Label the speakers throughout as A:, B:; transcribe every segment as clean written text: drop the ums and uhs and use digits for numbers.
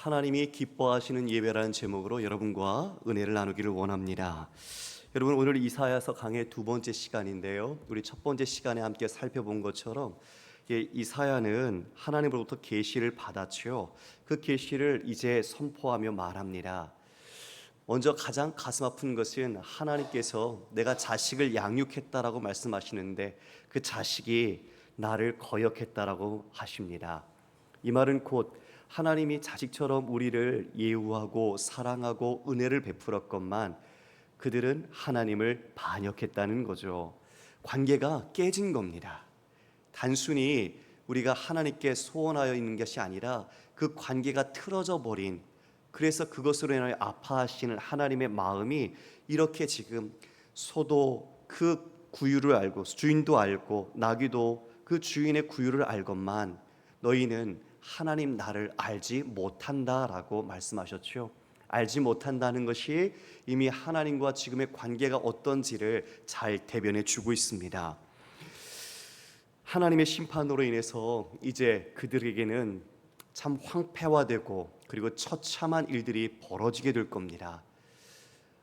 A: 하나님이 기뻐하시는 예배라는 제목으로 여러분과 은혜를 나누기를 원합니다. 여러분, 오늘 이사야서 강의 두 번째 시간인데요, 우리 첫 번째 시간에 함께 살펴본 것처럼 이사야는 하나님으로부터 계시를 받았죠. 그 계시를 이제 선포하며 말합니다. 먼저 가장 가슴 아픈 것은 하나님께서 내가 자식을 양육했다라고 말씀하시는데 그 자식이 나를 거역했다라고 하십니다. 이 말은 곧 하나님이 자식처럼 우리를 예우하고 사랑하고 은혜를 베풀었건만 그들은 하나님을 반역했다는 거죠. 관계가 깨진 겁니다. 단순히 우리가 하나님께 소원하여 있는 것이 아니라 그 관계가 틀어져 버린, 그래서 그것으로 인하여 아파하시는 하나님의 마음이 이렇게 지금 소도 그 구유를 알고 주인도 알고 나귀도 그 주인의 구유를 알건만 너희는 하나님 나를 알지 못한다라고 말씀하셨죠. 알지 못한다는 것이 이미 하나님과 지금의 관계가 어떤지를 잘 대변해 주고 있습니다. 하나님의 심판으로 인해서 이제 그들에게는 참 황폐화되고 그리고 처참한 일들이 벌어지게 될 겁니다.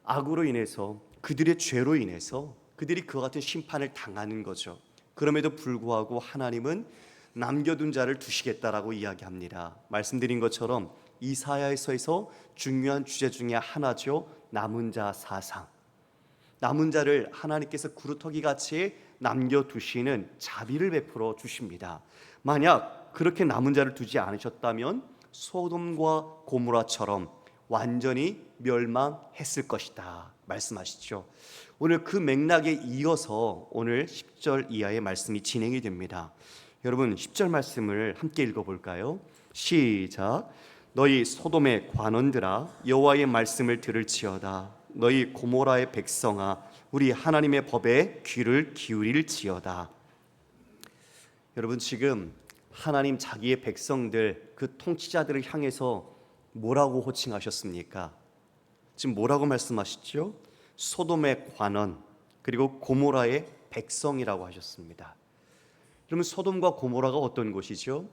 A: 악으로 인해서, 그들의 죄로 인해서 그들이 그와 같은 심판을 당하는 거죠. 그럼에도 불구하고 하나님은 남겨둔 자를 두시겠다라고 이야기합니다. 말씀드린 것처럼 이사야서에서 중요한 주제 중에 하나죠. 남은 자 사상. 남은 자를 하나님께서 구루터기 같이 남겨두시는 자비를 베풀어 주십니다. 만약 그렇게 남은 자를 두지 않으셨다면 소돔과 고모라처럼 완전히 멸망했을 것이다 말씀하시죠. 오늘 그 맥락에 이어서 오늘 10절 이하의 말씀이 진행이 됩니다. 여러분, 10절 말씀을 함께 읽어볼까요? 시작. 너희 소돔의 관원들아 여호와의 말씀을 들을지어다. 너희 고모라의 백성아 우리 하나님의 법에 귀를 기울일지어다. 여러분, 지금 하나님 자기의 백성들, 그 통치자들을 향해서 뭐라고 호칭하셨습니까? 지금 뭐라고 말씀하시죠? 소돔의 관원 그리고 고모라의 백성이라고 하셨습니다. 그러면 소돔과 고모라가 어떤 곳이죠?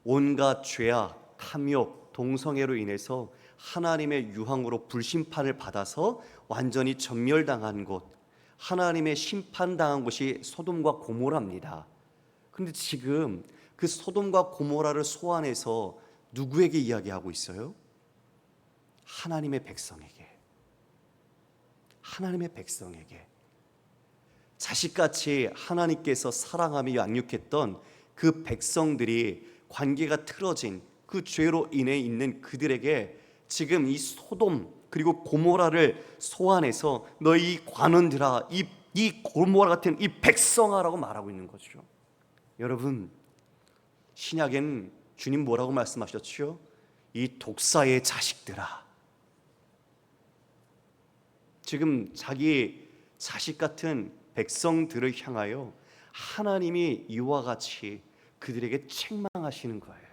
A: 온갖 죄악, 탐욕, 동성애로 인해서 하나님의 유황으로 불심판을 받아서 완전히 전멸당한 곳, 하나님의 심판당한 곳이 소돔과 고모라입니다. 그런데 지금 그 소돔과 고모라를 소환해서 누구에게 이야기하고 있어요? 하나님의 백성에게. 하나님의 백성에게. 자식같이 하나님께서 사랑하며 양육했던 그 백성들이 관계가 틀어진 그 죄로 인해 있는 그들에게 지금 이 소돔 그리고 고모라를 소환해서 너희 관원들아, 이 고모라 같은 이 백성아라고 말하고 있는 거죠. 여러분, 신약엔 주님 뭐라고 말씀하셨죠? 이 독사의 자식들아. 지금 자기 자식 같은 백성들을 향하여 하나님이 이와 같이 그들에게 책망하시는 거예요.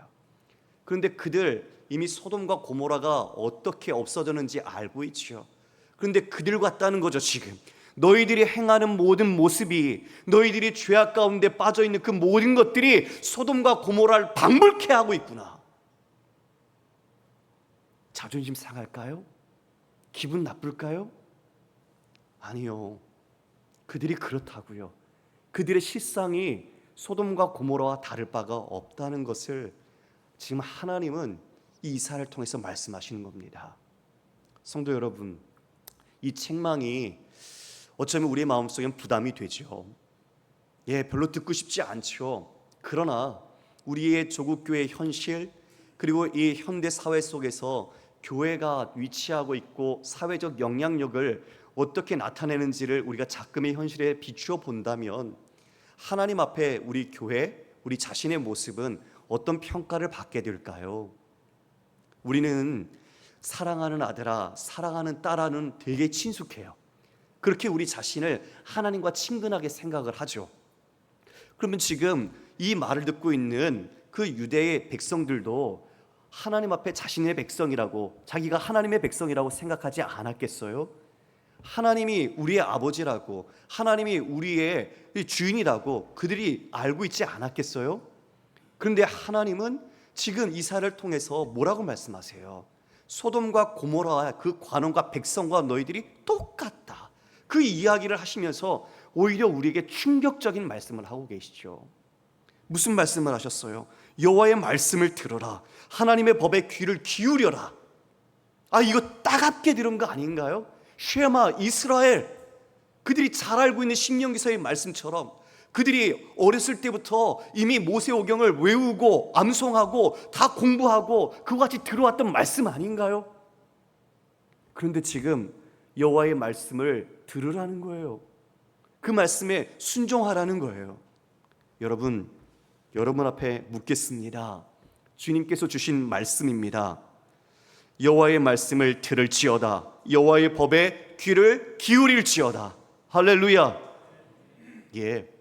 A: 그런데 그들 이미 소돔과 고모라가 어떻게 없어졌는지 알고 있죠. 그런데 그들 같다는 거죠. 지금 너희들이 행하는 모든 모습이, 너희들이 죄악 가운데 빠져있는 그 모든 것들이 소돔과 고모라를 방불케 하고 있구나. 자존심 상할까요? 기분 나쁠까요? 아니요. 그들이 그렇다고요. 그들의 실상이 소돔과 고모라와 다를 바가 없다는 것을 지금 하나님은 이 이사야를 통해서 말씀하시는 겁니다. 성도 여러분, 이 책망이 어쩌면 우리의 마음속엔 부담이 되죠. 별로 듣고 싶지 않죠. 그러나 우리의 조국교회의 현실, 그리고 이 현대 사회 속에서 교회가 위치하고 있고 사회적 영향력을 어떻게 나타내는지를 우리가 작금의 현실에 비추어 본다면 하나님 앞에 우리 교회, 우리 자신의 모습은 어떤 평가를 받게 될까요? 우리는 사랑하는 아들아, 사랑하는 딸아는 되게 친숙해요. 그렇게 우리 자신을 하나님과 친근하게 생각을 하죠. 그러면 지금 이 말을 듣고 있는 그 유대의 백성들도 하나님 앞에 자신의 백성이라고, 자기가 하나님의 백성이라고 생각하지 않았겠어요? 하나님이 우리의 아버지라고, 하나님이 우리의 주인이라고 그들이 알고 있지 않았겠어요? 그런데 하나님은 지금 이사야를 통해서 뭐라고 말씀하세요? 소돔과 고모라 그 관원과 백성과 너희들이 똑같다. 그 이야기를 하시면서 오히려 우리에게 충격적인 말씀을 하고 계시죠. 무슨 말씀을 하셨어요? 여호와의 말씀을 들어라. 하나님의 법에 귀를 기울여라. 이거 따갑게 들은 거 아닌가요? 쉐마 이스라엘, 그들이 잘 알고 있는 신명기서의 말씀처럼 그들이 어렸을 때부터 이미 모세오경을 외우고 암송하고 다 공부하고 그와 같이 들어왔던 말씀 아닌가요? 그런데 지금 여호와의 말씀을 들으라는 거예요. 그 말씀에 순종하라는 거예요. 여러분 앞에 묻겠습니다. 주님께서 주신 말씀입니다. 여호와의 말씀을 들을지어다. 여호와의 법에 귀를 기울일지어다. 할렐루야. 예.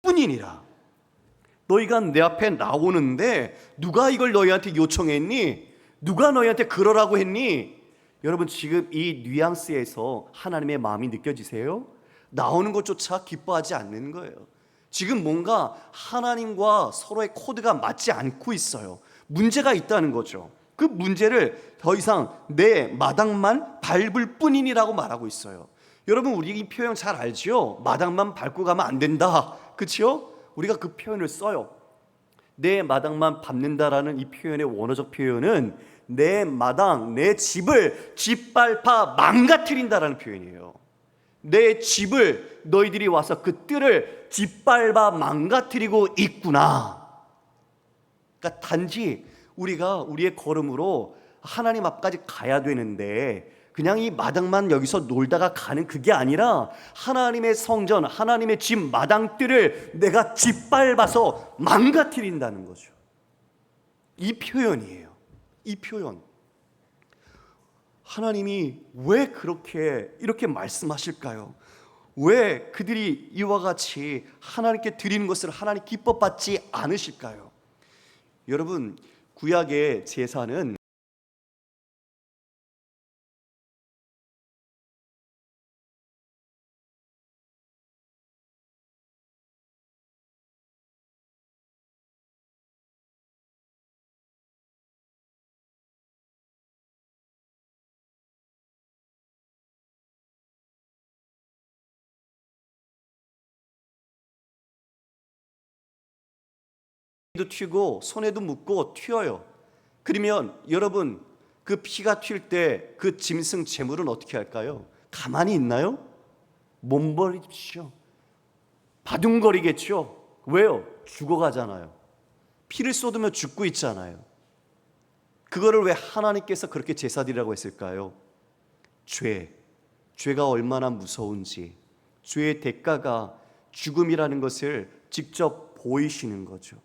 A: 뿐이니라. 너희가 내 앞에 나오는데 누가 이걸 너희한테 요청했니? 누가 너희한테 그러라고 했니? 여러분 지금 이 뉘앙스에서 하나님의 마음이 느껴지세요? 나오는 것조차 기뻐하지 않는 거예요. 지금 뭔가 하나님과 서로의 코드가 맞지 않고 있어요. 문제가 있다는 거죠. 그 문제를 더 이상 내 마당만 밟을 뿐이니라고 말하고 있어요. 여러분 우리 이 표현 잘 알지요? 마당만 밟고 가면 안 된다. 그렇죠? 우리가 그 표현을 써요. 내 마당만 밟는다라는 이 표현의 원어적 표현은 내 마당, 내 집을 짓밟아 망가뜨린다라는 표현이에요. 내 집을 너희들이 와서 그 뜰을 짓밟아 망가뜨리고 있구나. 그러니까 단지 우리가 우리의 걸음으로 하나님 앞까지 가야 되는데 그냥 이 마당만 여기서 놀다가 가는 그게 아니라 하나님의 성전, 하나님의 집 마당들을 내가 짓밟아서 망가뜨린다는 거죠. 이 표현이에요. 이 표현. 하나님이 왜 이렇게 말씀하실까요? 왜 그들이 이와 같이 하나님께 드리는 것을 하나님 기뻐받지 않으실까요? 여러분, 구약의 제사는 도 튀고 손에도 묻고 튀어요. 그러면 여러분, 그 피가 튈 때 그 짐승 제물은 어떻게 할까요? 가만히 있나요? 몸버리십시오. 바둥거리겠죠. 왜요? 죽어가잖아요. 피를 쏟으며 죽고 있잖아요. 그거를 왜 하나님께서 그렇게 제사드리라고 했을까요? 죄가 얼마나 무서운지, 죄의 대가가 죽음이라는 것을 직접 보이시는 거죠.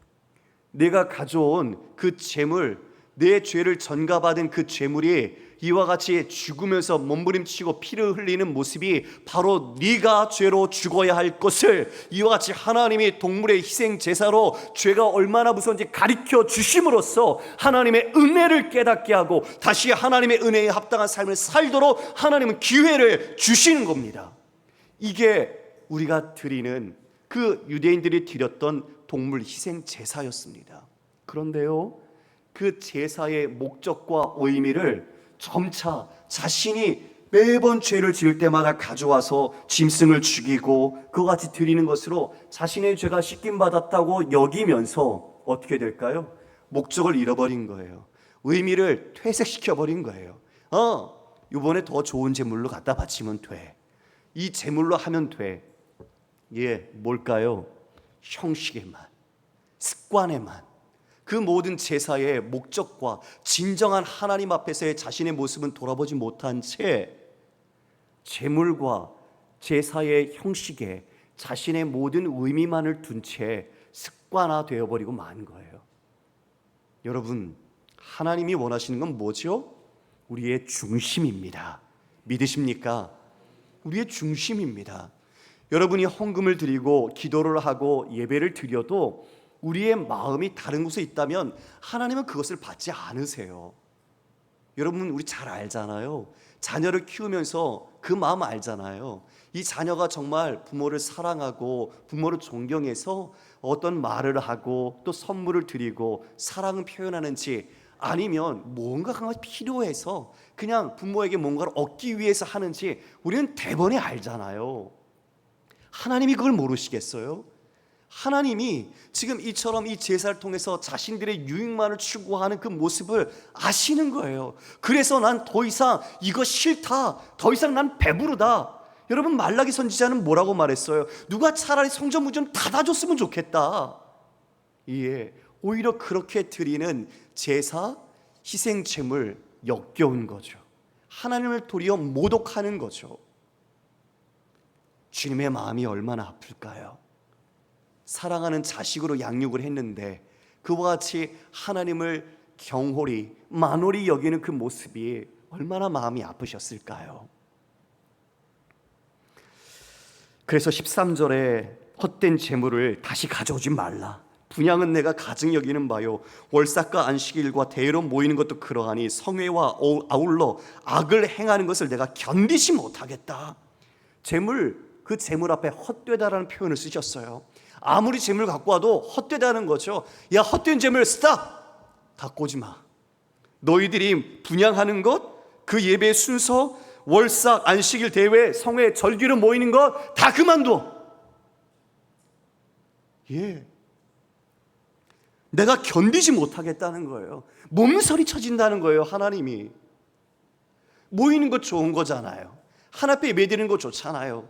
A: 내가 가져온 그 재물, 내 죄를 전가받은 그 재물이 이와 같이 죽으면서 몸부림치고 피를 흘리는 모습이 바로 네가 죄로 죽어야 할 것을 이와 같이 하나님이 동물의 희생 제사로 죄가 얼마나 무서운지 가르쳐 주심으로써 하나님의 은혜를 깨닫게 하고 다시 하나님의 은혜에 합당한 삶을 살도록 하나님은 기회를 주시는 겁니다. 이게 우리가 드리는 그 유대인들이 드렸던 동물 희생 제사였습니다. 그런데요, 그 제사의 목적과 의미를 점차 자신이 매번 죄를 지을 때마다 가져와서 짐승을 죽이고 그와 같이 드리는 것으로 자신의 죄가 씻김받았다고 여기면서 어떻게 될까요? 목적을 잃어버린 거예요. 의미를 퇴색시켜버린 거예요. 이번에 더 좋은 제물로 갖다 바치면 돼. 이 제물로 하면 돼. 뭘까요? 형식에만, 습관에만, 그 모든 제사의 목적과 진정한 하나님 앞에서의 자신의 모습은 돌아보지 못한 채 제물과 제사의 형식에 자신의 모든 의미만을 둔 채 습관화되어 버리고 만 거예요. 여러분, 하나님이 원하시는 건 뭐죠? 우리의 중심입니다. 믿으십니까? 우리의 중심입니다. 여러분이 헌금을 드리고 기도를 하고 예배를 드려도 우리의 마음이 다른 곳에 있다면 하나님은 그것을 받지 않으세요. 여러분, 우리 잘 알잖아요. 자녀를 키우면서 그 마음 알잖아요. 이 자녀가 정말 부모를 사랑하고 부모를 존경해서 어떤 말을 하고 또 선물을 드리고 사랑을 표현하는지, 아니면 뭔가가 필요해서 그냥 부모에게 뭔가를 얻기 위해서 하는지 우리는 대번에 알잖아요. 하나님이 그걸 모르시겠어요? 하나님이 지금 이처럼 이 제사를 통해서 자신들의 유익만을 추구하는 그 모습을 아시는 거예요. 그래서 난 더 이상 이거 싫다, 더 이상 난 배부르다. 여러분, 말라기 선지자는 뭐라고 말했어요? 누가 차라리 성전문 좀 닫아줬으면 좋겠다. 오히려 그렇게 드리는 제사, 희생제물 역겨운 거죠. 하나님을 도리어 모독하는 거죠. 주님의 마음이 얼마나 아플까요? 사랑하는 자식으로 양육을 했는데 그와 같이 하나님을 경홀히 만홀히 여기는 그 모습이 얼마나 마음이 아프셨을까요? 그래서 13절에 헛된 재물을 다시 가져오지 말라. 분향은 내가 가증 여기는 바요, 월삭과 안식일과 대회로 모이는 것도 그러하니 성회와 아울러 악을 행하는 것을 내가 견디지 못하겠다. 그 재물 앞에 헛되다라는 표현을 쓰셨어요. 아무리 재물 갖고 와도 헛되다는 거죠. 야, 헛된 재물 스탑! 갖고 오지 마. 너희들이 분향하는 것, 그 예배 순서, 월삭, 안식일, 대회, 성회, 절기로 모이는 것 다 그만둬. 내가 견디지 못하겠다는 거예요. 몸서리 쳐진다는 거예요. 하나님이 모이는 것 좋은 거잖아요. 하나님께 예배드리는 거 좋잖아요.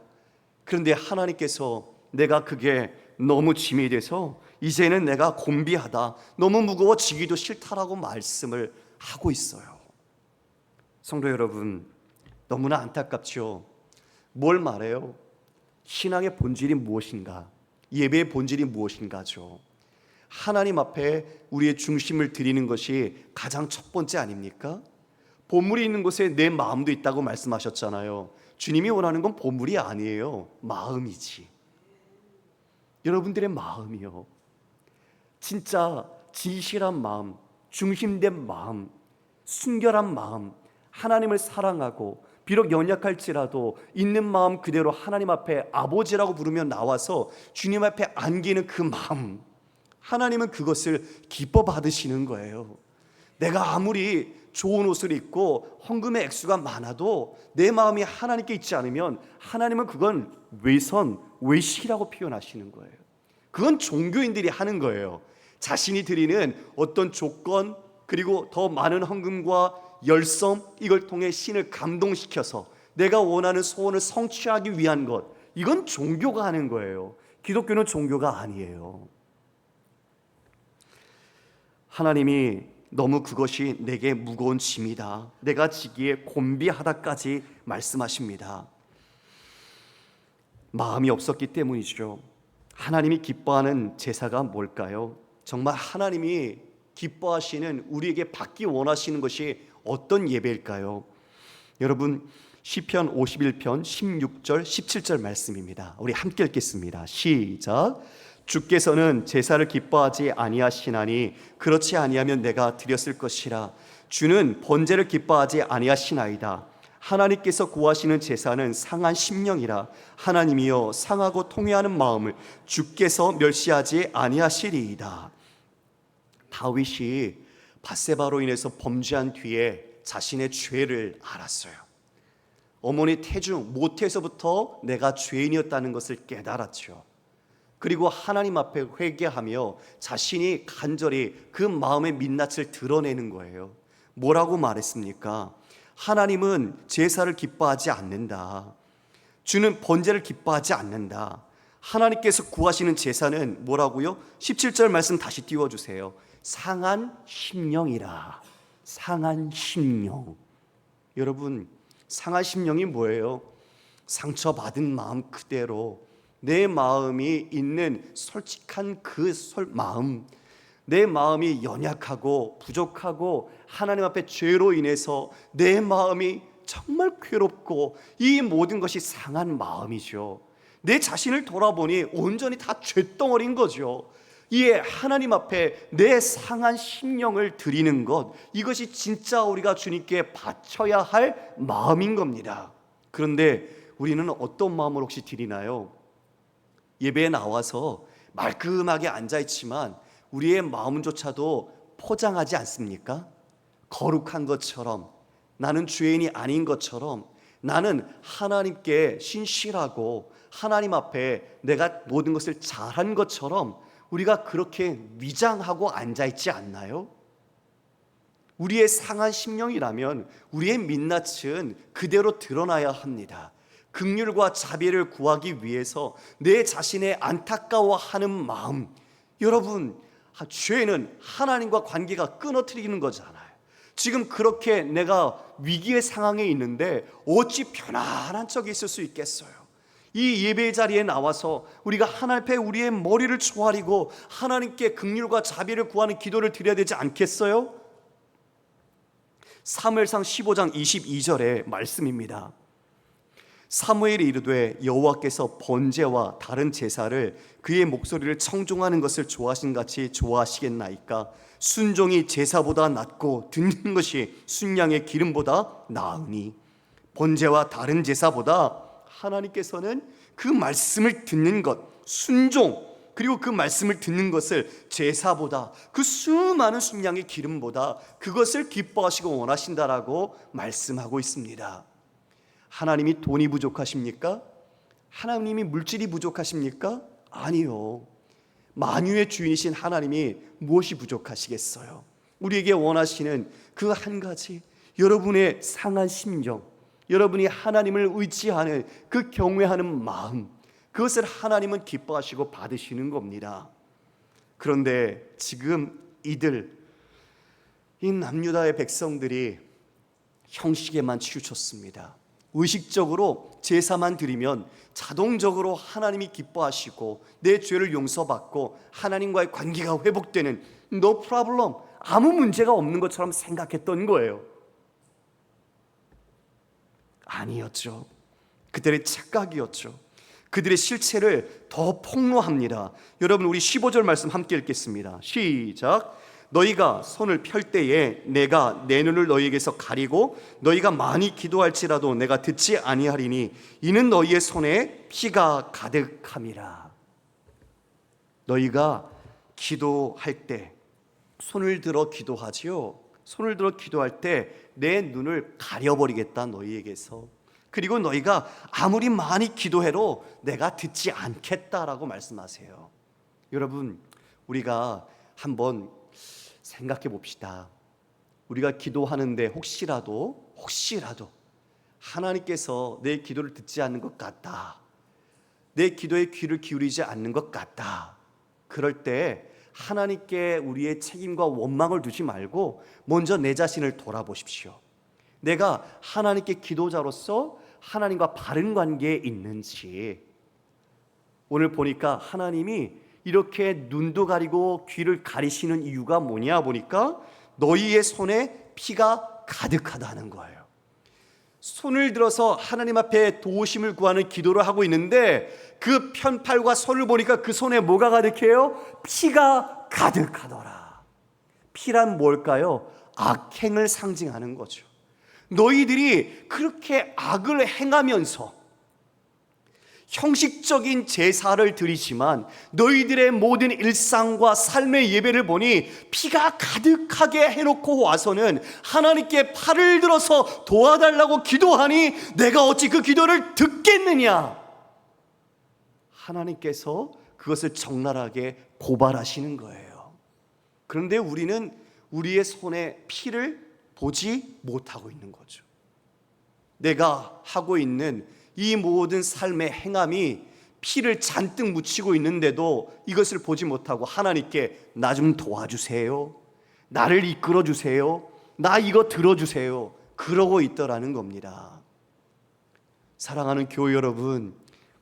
A: 그런데 하나님께서 내가 그게 너무 짐이 돼서 이제는 내가 곤비하다, 너무 무거워지기도 싫다라고 말씀을 하고 있어요. 성도 여러분, 너무나 안타깝죠. 뭘 말해요? 신앙의 본질이 무엇인가? 예배의 본질이 무엇인가죠. 하나님 앞에 우리의 중심을 드리는 것이 가장 첫 번째 아닙니까? 보물이 있는 곳에 내 마음도 있다고 말씀하셨잖아요. 주님이 원하는 건 보물이 아니에요. 마음이지. 여러분들의 마음이요. 진짜 진실한 마음, 중심된 마음, 순결한 마음, 하나님을 사랑하고 비록 연약할지라도 있는 마음 그대로 하나님 앞에 아버지라고 부르며 나와서 주님 앞에 안기는 그 마음, 하나님은 그것을 기뻐 받으시는 거예요. 내가 아무리 좋은 옷을 입고 헌금의 액수가 많아도 내 마음이 하나님께 있지 않으면 하나님은 그건 외선, 외식이라고 표현하시는 거예요. 그건 종교인들이 하는 거예요. 자신이 드리는 어떤 조건, 그리고 더 많은 헌금과 열성, 이걸 통해 신을 감동시켜서 내가 원하는 소원을 성취하기 위한 것, 이건 종교가 하는 거예요. 기독교는 종교가 아니에요. 하나님이 너무 그것이 내게 무거운 짐이다, 내가 지기에 곤비하다까지 말씀하십니다. 마음이 없었기 때문이죠. 하나님이 기뻐하는 제사가 뭘까요? 정말 하나님이 기뻐하시는, 우리에게 받기 원하시는 것이 어떤 예배일까요? 여러분, 시편 51편 16절 17절 말씀입니다. 우리 함께 읽겠습니다. 시작. 주께서는 제사를 기뻐하지 아니하시나니 그렇지 아니하면 내가 드렸을 것이라. 주는 번제를 기뻐하지 아니하시나이다. 하나님께서 구하시는 제사는 상한 심령이라. 하나님이여 상하고 통회하는 마음을 주께서 멸시하지 아니하시리이다. 다윗이 밧세바로 인해서 범죄한 뒤에 자신의 죄를 알았어요. 어머니 태중 모태에서부터 내가 죄인이었다는 것을 깨달았죠. 그리고 하나님 앞에 회개하며 자신이 간절히 그 마음의 민낯을 드러내는 거예요. 뭐라고 말했습니까? 하나님은 제사를 기뻐하지 않는다. 주는 번제를 기뻐하지 않는다. 하나님께서 구하시는 제사는 뭐라고요? 17절 말씀 다시 띄워주세요. 상한 심령이라. 상한 심령. 여러분, 상한 심령이 뭐예요? 상처받은 마음 그대로, 내 마음이 있는 솔직한 그 마음, 내 마음이 연약하고 부족하고 하나님 앞에 죄로 인해서 내 마음이 정말 괴롭고 이 모든 것이 상한 마음이죠. 내 자신을 돌아보니 온전히 다 죄덩어리인 거죠. 이에 하나님 앞에 내 상한 심령을 드리는 것, 이것이 진짜 우리가 주님께 바쳐야 할 마음인 겁니다. 그런데 우리는 어떤 마음을 혹시 드리나요? 예배에 나와서 말끔하게 앉아있지만 우리의 마음조차도 포장하지 않습니까? 거룩한 것처럼, 나는 죄인이 아닌 것처럼, 나는 하나님께 신실하고 하나님 앞에 내가 모든 것을 잘한 것처럼 우리가 그렇게 위장하고 앉아있지 않나요? 우리의 상한 심령이라면 우리의 민낯은 그대로 드러나야 합니다. 긍휼과 자비를 구하기 위해서 내 자신의 안타까워하는 마음, 여러분, 죄는 하나님과 관계가 끊어뜨리는 거잖아요. 지금 그렇게 내가 위기의 상황에 있는데 어찌 편안한 척이 있을 수 있겠어요? 이 예배의 자리에 나와서 우리가 하나님 앞에 우리의 머리를 조아리고 하나님께 긍휼과 자비를 구하는 기도를 드려야 되지 않겠어요? 사무엘상 15장 22절의 말씀입니다. 사무엘이 이르되 여호와께서 번제와 다른 제사를 그의 목소리를 청종하는 것을 좋아하신 같이 좋아하시겠나이까? 순종이 제사보다 낫고 듣는 것이 순양의 기름보다 나으니. 번제와 다른 제사보다 하나님께서는 그 말씀을 듣는 것, 순종, 그리고 그 말씀을 듣는 것을 제사보다, 그 수많은 순양의 기름보다 그것을 기뻐하시고 원하신다라고 말씀하고 있습니다. 하나님이 돈이 부족하십니까? 하나님이 물질이 부족하십니까? 아니요. 만유의 주인이신 하나님이 무엇이 부족하시겠어요? 우리에게 원하시는 그 한 가지, 여러분의 상한 심령, 여러분이 하나님을 의지하는 그 경외하는 마음, 그것을 하나님은 기뻐하시고 받으시는 겁니다. 그런데 지금 이 남유다의 백성들이 형식에만 치우쳤습니다. 의식적으로 제사만 드리면 자동적으로 하나님이 기뻐하시고 내 죄를 용서받고 하나님과의 관계가 회복되는 no problem, 아무 문제가 없는 것처럼 생각했던 거예요. 아니었죠. 그들의 착각이었죠. 그들의 실체를 더 폭로합니다. 여러분, 우리 15절 말씀 함께 읽겠습니다. 시작. 너희가 손을 펼 때에 내가 내 눈을 너희에게서 가리고 너희가 많이 기도할지라도 내가 듣지 아니하리니 이는 너희의 손에 피가 가득함이라. 너희가 기도할 때 손을 들어 기도하지요. 손을 들어 기도할 때 내 눈을 가려버리겠다 너희에게서. 그리고 너희가 아무리 많이 기도해도 내가 듣지 않겠다라고 말씀하세요. 여러분, 우리가 한번 생각해 봅시다. 우리가 기도하는데 혹시라도 하나님께서 내 기도를 듣지 않는 것 같다, 내 기도에 귀를 기울이지 않는 것 같다, 그럴 때 하나님께 우리의 책임과 원망을 두지 말고 먼저 내 자신을 돌아보십시오. 내가 하나님께 기도자로서 하나님과 바른 관계에 있는지. 오늘 보니까 하나님이 이렇게 눈도 가리고 귀를 가리시는 이유가 뭐냐 보니까 너희의 손에 피가 가득하다는 거예요. 손을 들어서 하나님 앞에 도우심을 구하는 기도를 하고 있는데 그 편팔과 손을 보니까 그 손에 뭐가 가득해요? 피가 가득하더라. 피란 뭘까요? 악행을 상징하는 거죠. 너희들이 그렇게 악을 행하면서 형식적인 제사를 드리지만 너희들의 모든 일상과 삶의 예배를 보니 피가 가득하게 해놓고 와서는 하나님께 팔을 들어서 도와달라고 기도하니 내가 어찌 그 기도를 듣겠느냐. 하나님께서 그것을 적나라하게 고발하시는 거예요. 그런데 우리는 우리의 손에 피를 보지 못하고 있는 거죠. 내가 하고 있는 이 모든 삶의 행함이 피를 잔뜩 묻히고 있는데도 이것을 보지 못하고 하나님께 나 좀 도와주세요, 나를 이끌어 주세요, 나 이거 들어주세요, 그러고 있더라는 겁니다. 사랑하는 교회 여러분,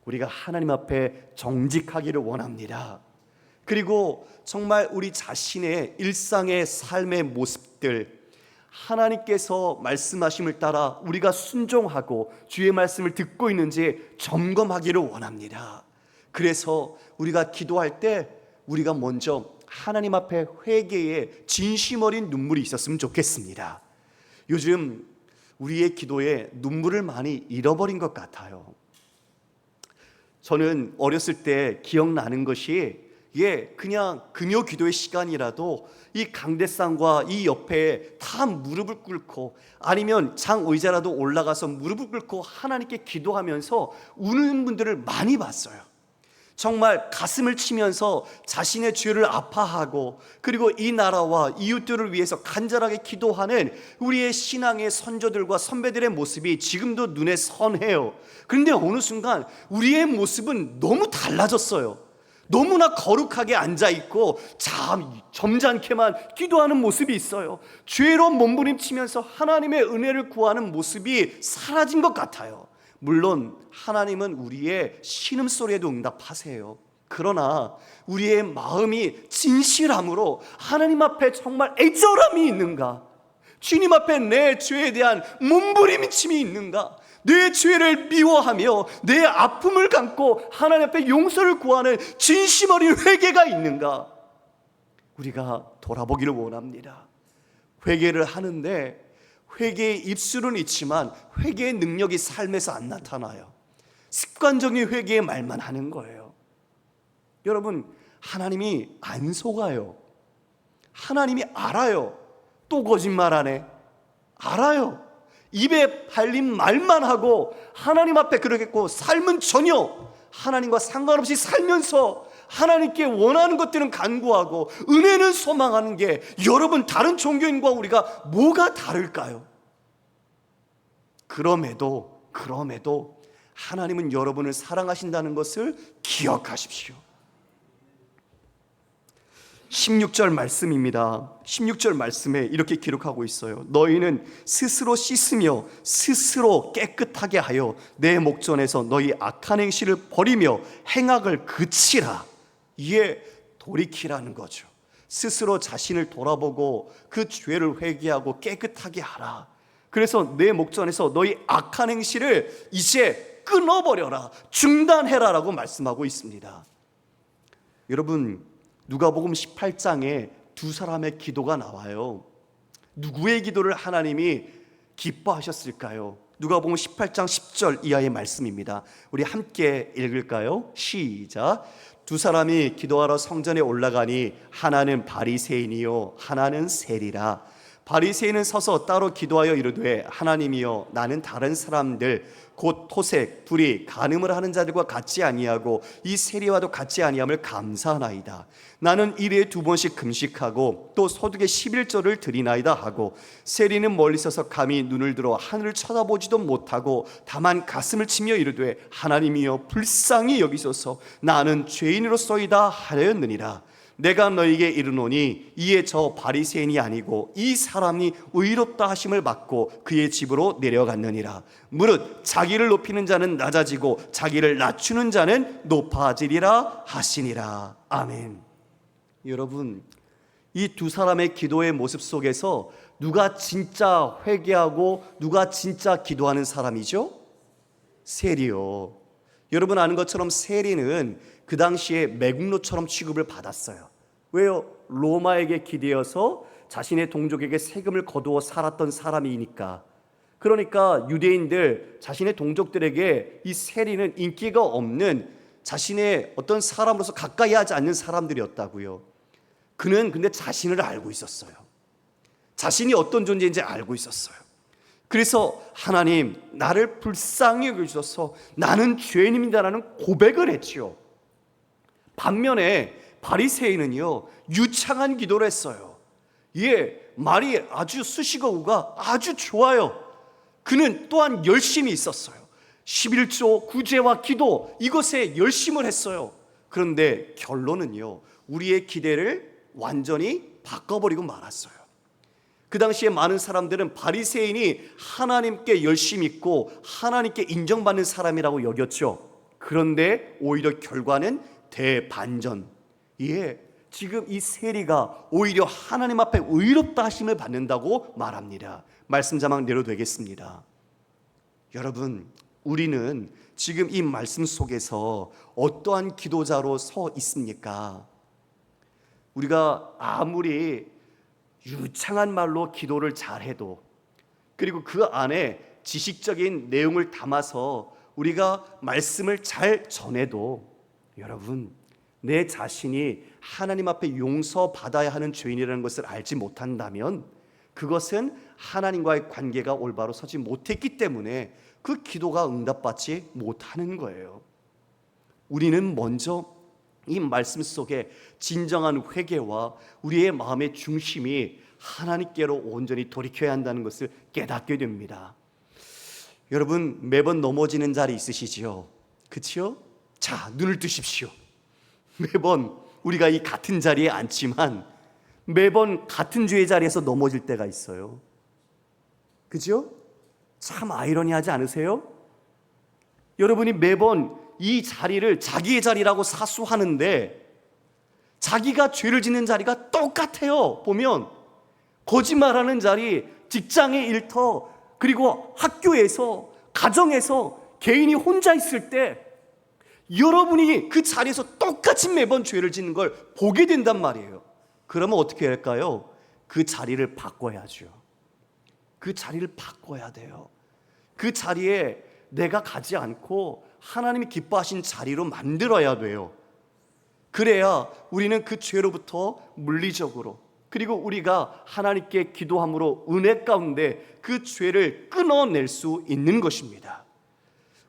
A: 우리가 하나님 앞에 정직하기를 원합니다. 그리고 정말 우리 자신의 일상의 삶의 모습들, 하나님께서 말씀하심을 따라 우리가 순종하고 주의 말씀을 듣고 있는지 점검하기를 원합니다. 그래서 우리가 기도할 때 우리가 먼저 하나님 앞에 회개의 진심 어린 눈물이 있었으면 좋겠습니다. 요즘 우리의 기도에 눈물을 많이 잃어버린 것 같아요. 저는 어렸을 때 기억나는 것이 그냥 금요 기도의 시간이라도 이 강대상과 이 옆에 다 무릎을 꿇고 아니면 장 의자라도 올라가서 무릎을 꿇고 하나님께 기도하면서 우는 분들을 많이 봤어요. 정말 가슴을 치면서 자신의 죄를 아파하고 그리고 이 나라와 이웃들을 위해서 간절하게 기도하는 우리의 신앙의 선조들과 선배들의 모습이 지금도 눈에 선해요. 그런데 어느 순간 우리의 모습은 너무 달라졌어요. 너무나 거룩하게 앉아있고 점잖게만 기도하는 모습이 있어요. 죄로 몸부림치면서 하나님의 은혜를 구하는 모습이 사라진 것 같아요. 물론 하나님은 우리의 신음소리에도 응답하세요. 그러나 우리의 마음이 진실함으로 하나님 앞에 정말 애절함이 있는가? 주님 앞에 내 죄에 대한 몸부림침이 있는가? 내 죄를 미워하며 내 아픔을 감고 하나님 앞에 용서를 구하는 진심 어린 회개가 있는가? 우리가 돌아보기를 원합니다. 회개를 하는데 회개의 입술은 있지만 회개의 능력이 삶에서 안 나타나요. 습관적인 회개의 말만 하는 거예요. 여러분, 하나님이 안 속아요. 하나님이 알아요. 또 거짓말하네. 알아요. 입에 발린 말만 하고 하나님 앞에 그러겠고 삶은 전혀 하나님과 상관없이 살면서 하나님께 원하는 것들은 간구하고 은혜는 소망하는 게 여러분 다른 종교인과 우리가 뭐가 다를까요? 그럼에도 하나님은 여러분을 사랑하신다는 것을 기억하십시오. 16절 말씀입니다. 16절 말씀에 이렇게 기록하고 있어요. 너희는 스스로 씻으며 스스로 깨끗하게 하여 내 목전에서 너희 악한 행실을 버리며 행악을 그치라. 이에 돌이키라는 거죠. 스스로 자신을 돌아보고 그 죄를 회개하고 깨끗하게 하라. 그래서 내 목전에서 너희 악한 행실을 이제 끊어버려라, 중단해라라고 말씀하고 있습니다. 여러분, 누가복음 18장에 두 사람의 기도가 나와요. 누구의 기도를 하나님이 기뻐하셨을까요? 누가복음 18장 10절 이하의 말씀입니다. 우리 함께 읽을까요? 시작. 두 사람이 기도하러 성전에 올라가니 하나는 바리새인이요 하나는 세리라. 바리새인은 서서 따로 기도하여 이르되 하나님이여 나는 다른 사람들 곧 토색, 불의, 간음을 하는 자들과 같지 아니하고 이 세리와도 같지 아니함을 감사하나이다. 나는 일에 2번씩 금식하고 또 소득의 11조를 드리나이다 하고 세리는 멀리 서서 감히 눈을 들어 하늘을 쳐다보지도 못하고 다만 가슴을 치며 이르되 하나님이여 불쌍히 여기소서 나는 죄인으로소이다 하였느니라. 내가 너에게 이르노니 이에 저 바리새인이 아니고 이 사람이 의롭다 하심을 받고 그의 집으로 내려갔느니라. 무릇 자기를 높이는 자는 낮아지고 자기를 낮추는 자는 높아지리라 하시니라. 아멘. 여러분, 이 두 사람의 기도의 모습 속에서 누가 진짜 회개하고 누가 진짜 기도하는 사람이죠? 세리요. 여러분 아는 것처럼 세리는 그 당시에 매국노처럼 취급을 받았어요. 왜요? 로마에게 기대어서 자신의 동족에게 세금을 거두어 살았던 사람이니까. 그러니까 유대인들, 자신의 동족들에게 이 세리는 인기가 없는 자신의 어떤 사람으로서 가까이 하지 않는 사람들이었다고요. 그는 근데 자신을 알고 있었어요. 자신이 어떤 존재인지 알고 있었어요. 그래서 하나님 나를 불쌍히 여기셔서 나는 죄인입니다라는 고백을 했지요. 반면에 바리새인은요 유창한 기도를 했어요. 말이 아주 수식어구가 아주 좋아요. 그는 또한 열심이 있었어요. 11조 구제와 기도 이것에 열심을 했어요. 그런데 결론은요 우리의 기대를 완전히 바꿔버리고 말았어요. 그 당시에 많은 사람들은 바리새인이 하나님께 열심 있고 하나님께 인정받는 사람이라고 여겼죠. 그런데 오히려 결과는 대반전. 지금 이 세리가 오히려 하나님 앞에 의롭다 하심을 받는다고 말합니다. 말씀 자막 내려도 되겠습니다. 여러분, 우리는 지금 이 말씀 속에서 어떠한 기도자로 서 있습니까? 우리가 아무리 유창한 말로 기도를 잘해도, 그리고 그 안에 지식적인 내용을 담아서 우리가 말씀을 잘 전해도, 여러분 내 자신이 하나님 앞에 용서받아야 하는 죄인이라는 것을 알지 못한다면 그것은 하나님과의 관계가 올바로 서지 못했기 때문에 그 기도가 응답받지 못하는 거예요. 우리는 먼저 이 말씀 속에 진정한 회개와 우리의 마음의 중심이 하나님께로 온전히 돌이켜야 한다는 것을 깨닫게 됩니다. 여러분 매번 넘어지는 자리 있으시지요? 그치요? 자, 눈을 뜨십시오. 매번 우리가 이 같은 자리에 앉지만 매번 같은 죄의 자리에서 넘어질 때가 있어요. 그죠? 참 아이러니하지 않으세요? 여러분이 매번 이 자리를 자기의 자리라고 사수하는데 자기가 죄를 짓는 자리가 똑같아요. 보면 거짓말하는 자리, 직장의 일터, 그리고 학교에서, 가정에서 개인이 혼자 있을 때 여러분이 그 자리에서 똑같이 매번 죄를 짓는 걸 보게 된단 말이에요. 그러면 어떻게 할까요? 그 자리를 바꿔야죠. 그 자리를 바꿔야 돼요. 그 자리에 내가 가지 않고 하나님이 기뻐하신 자리로 만들어야 돼요. 그래야 우리는 그 죄로부터 물리적으로, 그리고 우리가 하나님께 기도함으로 은혜 가운데 그 죄를 끊어낼 수 있는 것입니다.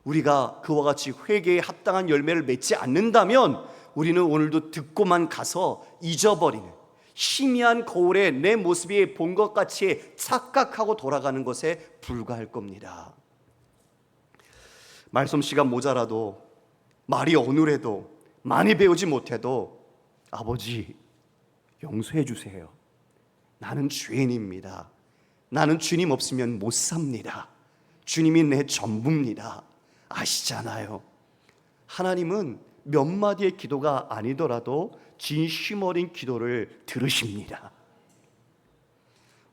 A: 우리가 그와 같이 회개에 합당한 열매를 맺지 않는다면 우리는 오늘도 듣고만 가서 잊어버리는, 희미한 거울에 내 모습이 본 것 같이 착각하고 돌아가는 것에 불과할 겁니다. 말솜씨가 모자라도, 말이 어눌해도, 많이 배우지 못해도 아버지 용서해 주세요. 나는 죄인입니다. 나는 주님 없으면 못 삽니다. 주님이 내 전부입니다. 아시잖아요. 하나님은 몇 마디의 기도가 아니더라도 진심 어린 기도를 들으십니다.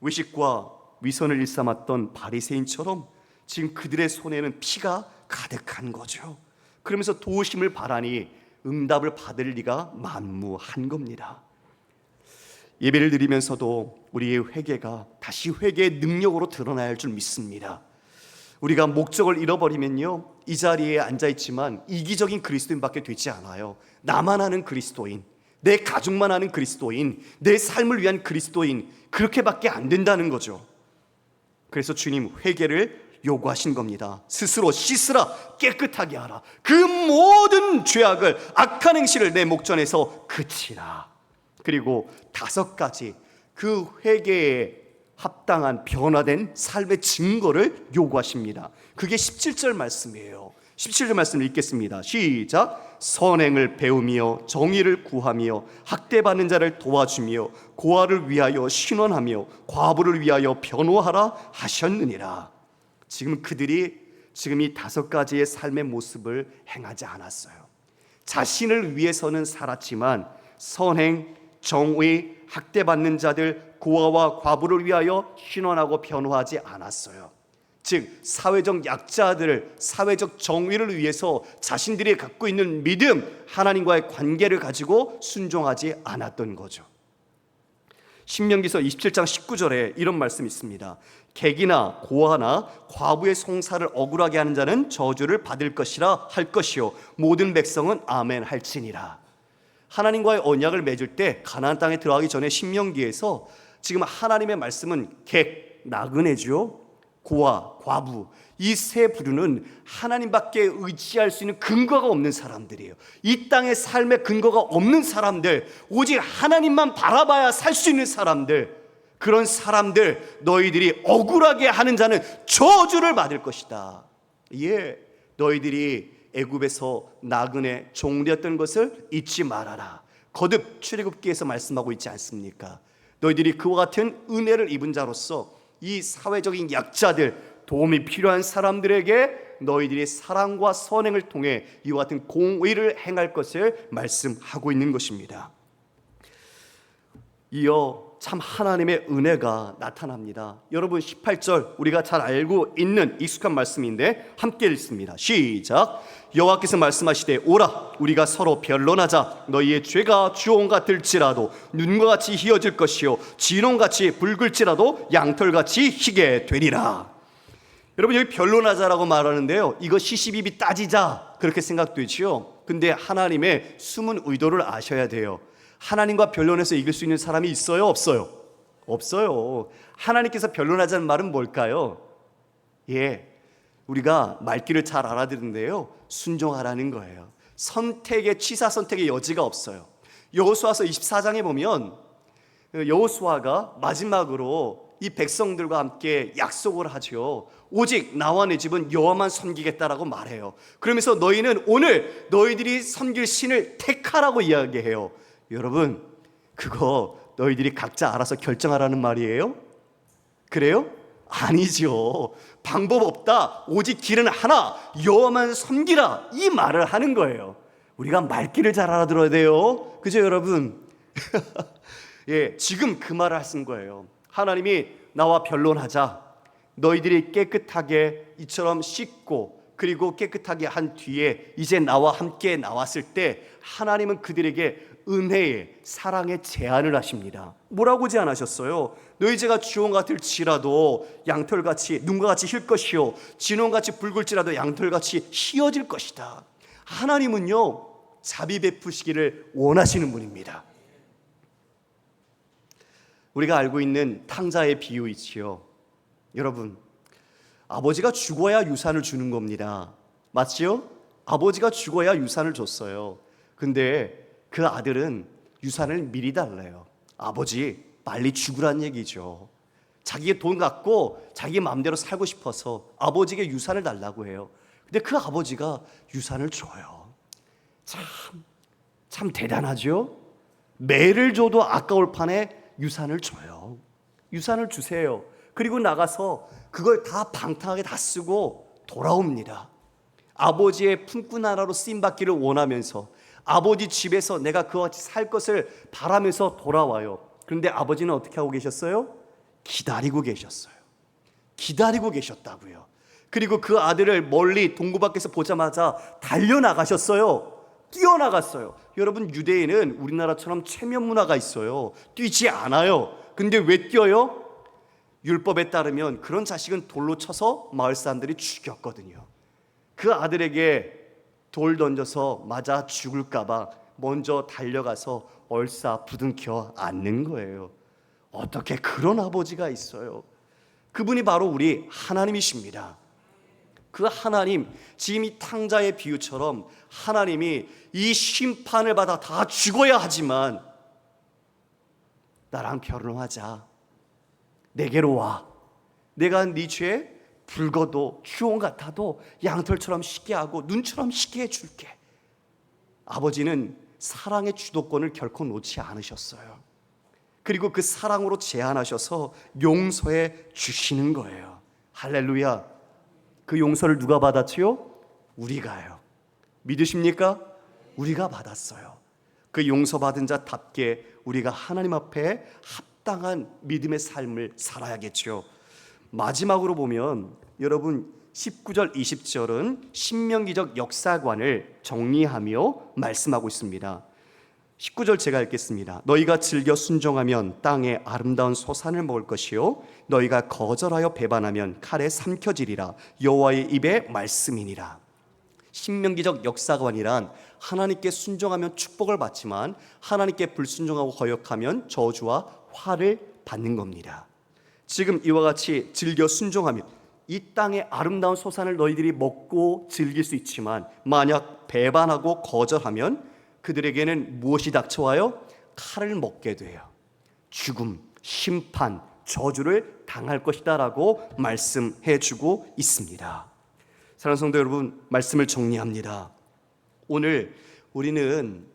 A: 외식과 위선을 일삼았던 바리새인처럼 지금 그들의 손에는 피가 가득한 거죠. 그러면서 도우심을 바라니 응답을 받을 리가 만무한 겁니다. 예배를 드리면서도 우리의 회개가 다시 회개의 능력으로 드러나야 할 줄 믿습니다. 우리가 목적을 잃어버리면요, 이 자리에 앉아있지만 이기적인 그리스도인밖에 되지 않아요. 나만 아는 그리스도인, 내 가족만 아는 그리스도인, 내 삶을 위한 그리스도인, 그렇게밖에 안 된다는 거죠. 그래서 주님 회개를 요구하신 겁니다. 스스로 씻으라, 깨끗하게 하라. 그 모든 죄악을, 악한 행실을 내 목전에서 그치라. 그리고 5가지 그 회개에 합당한 변화된 삶의 증거를 요구하십니다. 그게 17절 말씀이에요. 17절 말씀을 읽겠습니다. 시작. 선행을 배우며 정의를 구하며 학대받는 자를 도와주며 고아를 위하여 신원하며 과부를 위하여 변호하라 하셨느니라. 지금 그들이 지금 이 5가지의 삶의 모습을 행하지 않았어요. 자신을 위해서는 살았지만 선행, 정의, 학대받는 자들, 고아와 과부를 위하여 신원하고 변호하지 않았어요. 즉 사회적 약자들을, 사회적 정의를 위해서 자신들이 갖고 있는 믿음, 하나님과의 관계를 가지고 순종하지 않았던 거죠. 신명기서 27장 19절에 이런 말씀이 있습니다. 객이나 고아나 과부의 송사를 억울하게 하는 자는 저주를 받을 것이라 할 것이요 모든 백성은 아멘 할지니라. 하나님과의 언약을 맺을 때 가나안 땅에 들어가기 전에 신명기에서 지금 하나님의 말씀은 객, 나그네죠, 고아, 과부, 이 세 부류는 하나님밖에 의지할 수 있는 근거가 없는 사람들이에요. 이 땅의 삶의 근거가 없는 사람들, 오직 하나님만 바라봐야 살 수 있는 사람들, 그런 사람들, 너희들이 억울하게 하는 자는 저주를 받을 것이다. 예, 너희들이 애굽에서 나그네 종되었던 것을 잊지 말아라. 거듭 출애굽기에서 말씀하고 있지 않습니까? 너희들이 그와 같은 은혜를 입은 자로서 이 사회적인 약자들, 도움이 필요한 사람들에게 너희들이 사랑과 선행을 통해 이와 같은 공의를 행할 것을 말씀하고 있는 것입니다. 이어 참 하나님의 은혜가 나타납니다. 여러분 18절 우리가 잘 알고 있는 익숙한 말씀인데 함께 읽습니다. 시작. 여호와께서 말씀하시되 오라 우리가 서로 변론하자. 너희의 죄가 주홍 같을지라도 눈과 같이 희어질 것이요 진홍같이 붉을지라도 양털같이 희게 되리라. 여러분 여기 변론하자라고 말하는데요, 이거 시시비비 따지자 그렇게 생각되지요. 근데 하나님의 숨은 의도를 아셔야 돼요. 하나님과 변론해서 이길 수 있는 사람이 있어요, 없어요? 없어요. 하나님께서 변론하자는 말은 뭘까요? 예, 우리가 말귀를 잘 알아듣는데요, 순종하라는 거예요. 선택의, 취사 선택의 여지가 없어요. 여호수아서 24장에 보면 여호수아가 마지막으로 이 백성들과 함께 약속을 하죠. 오직 나와 내 집은 여호와만 섬기겠다라고 말해요. 그러면서 너희는 오늘 너희들이 섬길 신을 택하라고 이야기해요. 여러분, 그거 너희들이 각자 알아서 결정하라는 말이에요? 그래요? 아니죠. 방법 없다. 오직 길은 하나. 여호와만 섬기라. 이 말을 하는 거예요. 우리가 말귀를 잘 알아들어야 돼요. 그죠, 여러분? 예, 지금 그 말을 하신 거예요. 하나님이 나와 변론하자. 너희들이 깨끗하게 이처럼 씻고 그리고 깨끗하게 한 뒤에 이제 나와 함께 나왔을 때 하나님은 그들에게 은혜의, 사랑의 제안을 하십니다. 뭐라고 제안하셨어요? 너희 죄가 주홍 같을지라도 양털같이 눈과 같이 힐 것이요 진홍같이 붉을지라도 양털같이 희어질 것이다. 하나님은요 자비 베푸시기를 원하시는 분입니다. 우리가 알고 있는 탕자의 비유이지요. 여러분, 아버지가 죽어야 유산을 주는 겁니다. 맞지요? 아버지가 죽어야 유산을 줬어요. 근데 그 아들은 유산을 미리 달래요. 아버지 빨리 죽으란 얘기죠. 자기의 돈 갖고 자기 마음대로 살고 싶어서 아버지에게 유산을 달라고 해요. 근데 그 아버지가 유산을 줘요. 참 대단하죠? 매를 줘도 아까울 판에 유산을 줘요. 유산을 주세요. 그리고 나가서 그걸 다 방탕하게 다 쓰고 돌아옵니다. 아버지의 품꾼 하나로 쓰임받기를 원하면서 아버지 집에서 내가 그와 같이 살 것을 바라면서 돌아와요. 그런데 아버지는 어떻게 하고 계셨어요? 기다리고 계셨어요. 기다리고 계셨다고요. 그리고 그 아들을 멀리 동구 밖에서 보자마자 달려나가셨어요. 뛰어나갔어요. 여러분, 유대인은 우리나라처럼 체면 문화가 있어요. 뛰지 않아요. 근데 왜 뛰어요? 율법에 따르면 그런 자식은 돌로 쳐서 마을 사람들이 죽였거든요. 그 아들에게 돌 던져서 맞아 죽을까 봐 먼저 달려가서 얼싸 부둥켜 안는 거예요. 어떻게 그런 아버지가 있어요? 그분이 바로 우리 하나님이십니다. 그 하나님, 지금 이 탕자의 비유처럼 하나님이 이 심판을 받아 다 죽어야 하지만 나랑 결혼하자. 내게로 와. 내가 네 죄 붉어도 주홍 같아도 양털처럼 쉽게 하고 눈처럼 쉽게 해줄게. 아버지는 사랑의 주도권을 결코 놓지 않으셨어요. 그리고 그 사랑으로 제안하셔서 용서해 주시는 거예요. 할렐루야. 그 용서를 누가 받았지요? 우리가요. 믿으십니까? 우리가 받았어요. 그 용서받은 자답게 우리가 하나님 앞에 합당한 믿음의 삶을 살아야겠죠. 마지막으로 보면 여러분 19절 20절은 신명기적 역사관을 정리하며 말씀하고 있습니다. 19절 제가 읽겠습니다. 너희가 즐겨 순종하면 땅의 아름다운 소산을 먹을 것이요 너희가 거절하여 배반하면 칼에 삼켜지리라. 여호와의 입의 말씀이니라. 신명기적 역사관이란 하나님께 순종하면 축복을 받지만 하나님께 불순종하고 거역하면 저주와 화를 받는 겁니다. 지금 이와 같이 즐겨 순종하면 이 땅의 아름다운 소산을 너희들이 먹고 즐길 수 있지만 만약 배반하고 거절하면 그들에게는 무엇이 닥쳐와요? 칼을 먹게 돼요. 죽음, 심판, 저주를 당할 것이다 라고 말씀해 주고 있습니다. 사랑하는 성도 여러분, 말씀을 정리합니다. 오늘 우리는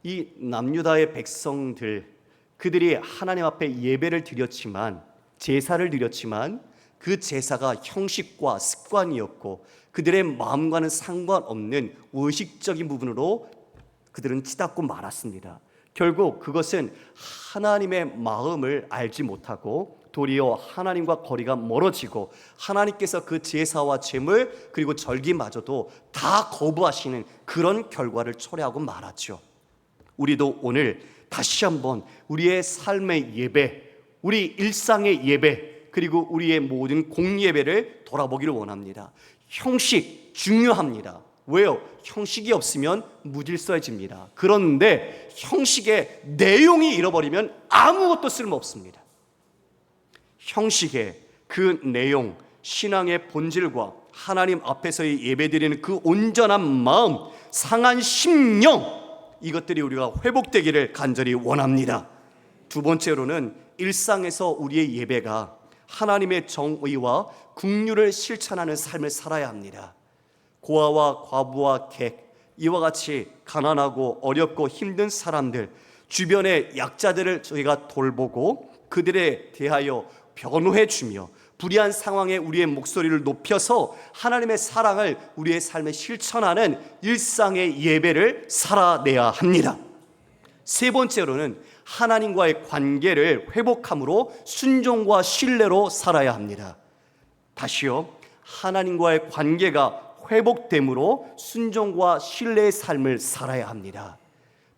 A: 이 남유다의 백성들, 그들이 하나님 앞에 예배를 드렸지만, 제사를 드렸지만 그 제사가 형식과 습관이었고 그들의 마음과는 상관없는 의식적인 부분으로 그들은 치닫고 말았습니다. 결국 그것은 하나님의 마음을 알지 못하고 도리어 하나님과 거리가 멀어지고 하나님께서 그 제사와 제물 그리고 절기마저도 다 거부하시는 그런 결과를 초래하고 말았죠. 우리도 오늘 다시 한번 우리의 삶의 예배, 우리 일상의 예배, 그리고 우리의 모든 공예배를 돌아보기를 원합니다. 형식 중요합니다. 왜요? 형식이 없으면 무질서해집니다. 그런데 형식의 내용이 잃어버리면 아무것도 쓸모없습니다. 형식의 그 내용, 신앙의 본질과 하나님 앞에서의 예배드리는 그 온전한 마음, 상한 심령, 이것들이 우리가 회복되기를 간절히 원합니다. 두 번째로는 일상에서 우리의 예배가 하나님의 정의와 긍휼을 실천하는 삶을 살아야 합니다. 고아와 과부와 객, 이와 같이 가난하고 어렵고 힘든 사람들, 주변의 약자들을 저희가 돌보고 그들에 대하여 변호해 주며 불의한 상황에 우리의 목소리를 높여서 하나님의 사랑을 우리의 삶에 실천하는 일상의 예배를 살아내야 합니다. 세 번째로는 하나님과의 관계를 회복함으로 순종과 신뢰로 살아야 합니다. 다시요, 하나님과의 관계가 회복됨으로 순종과 신뢰의 삶을 살아야 합니다.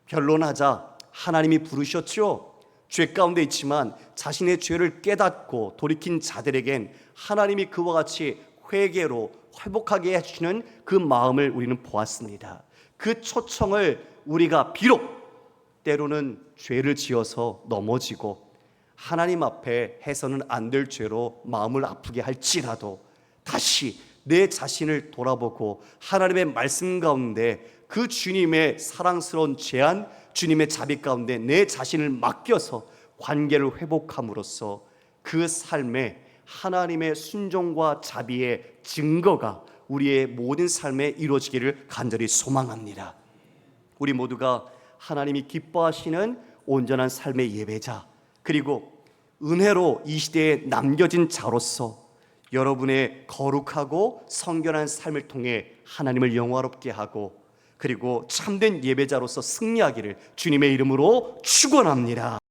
A: 변론하자. 하나님이 부르셨죠. 죄 가운데 있지만 자신의 죄를 깨닫고 돌이킨 자들에겐 하나님이 그와 같이 회개로 회복하게 해주시는 그 마음을 우리는 보았습니다. 그 초청을 우리가 비록 때로는 죄를 지어서 넘어지고 하나님 앞에 해서는 안 될 죄로 마음을 아프게 할지라도 다시 내 자신을 돌아보고 하나님의 말씀 가운데 그 주님의 사랑스러운 제안, 주님의 자비 가운데 내 자신을 맡겨서 관계를 회복함으로써 그 삶에 하나님의 순종과 자비의 증거가 우리의 모든 삶에 이루어지기를 간절히 소망합니다. 우리 모두가 하나님이 기뻐하시는 온전한 삶의 예배자, 그리고 은혜로 이 시대에 남겨진 자로서 여러분의 거룩하고 성결한 삶을 통해 하나님을 영화롭게 하고 그리고 참된 예배자로서 승리하기를 주님의 이름으로 축원합니다.